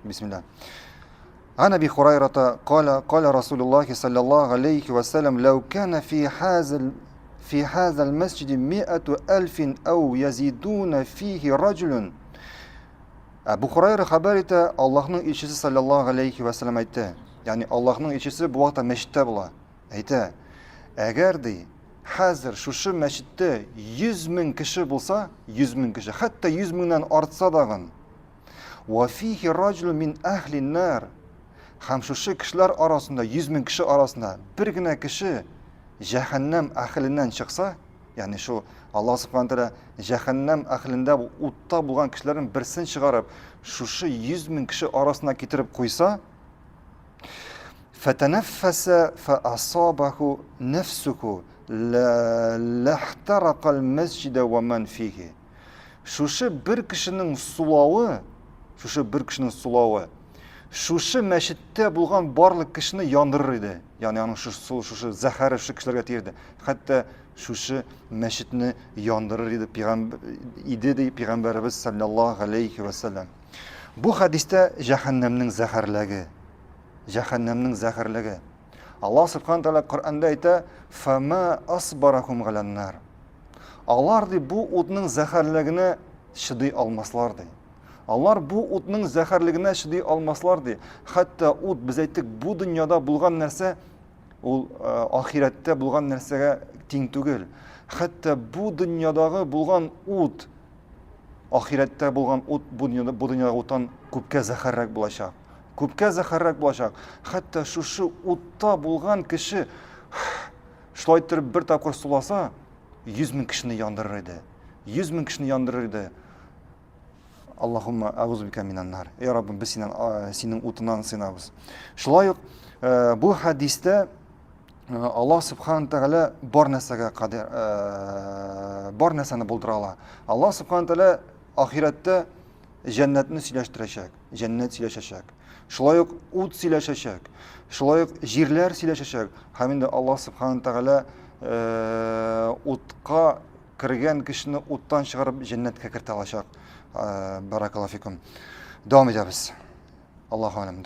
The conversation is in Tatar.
بسم الله. عن أبي هريرة قال رسول الله صلى الله عليه وسلم: لو كان في هذا المسجد 100,000 أو يزيدون فيه رجل. Abu Hurayra haber ite, Allah'ın elçisi sallallahu aleyhi ve sellem aytdı. Yani Allah'ın elçisi bu vakta meşitte bula. Aytdı. Eğer de hazır şu meşitte 100,000 kişi bulsa, 100,000 kişi, hatta 100,000'den artsa dağın. Ve fihi racul min ehlin nar. Hem şu kişiler arasında, 100,000 kişi arasında bir güne kişi cehennem ahlinden çıksa, yani şu Allah subhanahu teala cehennem ahlinde utta bulgan kişilerin birisini çıkarıp şu 100,000 kişi arasına getirip koysa, فَتَنَفَّسَ فَأَصَابَهُ نَفْسُهُ لَاحْتَرَقَ الْمَسْجِدَ وَمَنْ فِيهِ. Şu bir kişinin sulağı, şu meşitte bulgan barlık kişini yandırır idi. Yani şu zehri şu kişilerge tiyirdi. Hatta şu meşitini yandırır idi de Peygamberimiz sallallahu aleyhi ve sellem. Bu hadiste cehennemnin zehirligi. Allah subhanahu teala Kur'an'da ayta: "Fema asbarahum alan nar." Allah di bu odның zehirligine şiddət almaslar di. Allah bu odның zehirligine şiddət almaslar di. Hatta od biz ayttık bu dünyada bulgan нәрсе ol ahirette bulgan нәрсәгә тең түгел. Hatta bu dünyadагы bulgan od ahirette bulgan od bu dünyada oddan күпкә zehirрәк булачак. Күпкә zehirrәк булачак. Hatta şu odda bulgan kişi şулай итеп bir тапкыр суласа, 100,000 kişini yandırır idi. 100,000 kişini yandırır idi. Allahumma a'udhu bika minan nar. Ey Rabbim biz senin otundan sığınabız. Şulay uq bu hadiste Allah subhanahu teala бар нәрсәне булдыра ала. Allah subhanahu teala ahirette cennetini сөйләштерәчәк, cennet сөйләшәчәк. Şulay uq ut сөйләшәчәk. Şulay uq җирләр сөйләшәчәk. Һәм инде Allah subhanahu teala utqa kirgan kishini utdan chiqarib jannatga kirita olacak. Barakallahu fikum. Davom etamiz. Allohu alam.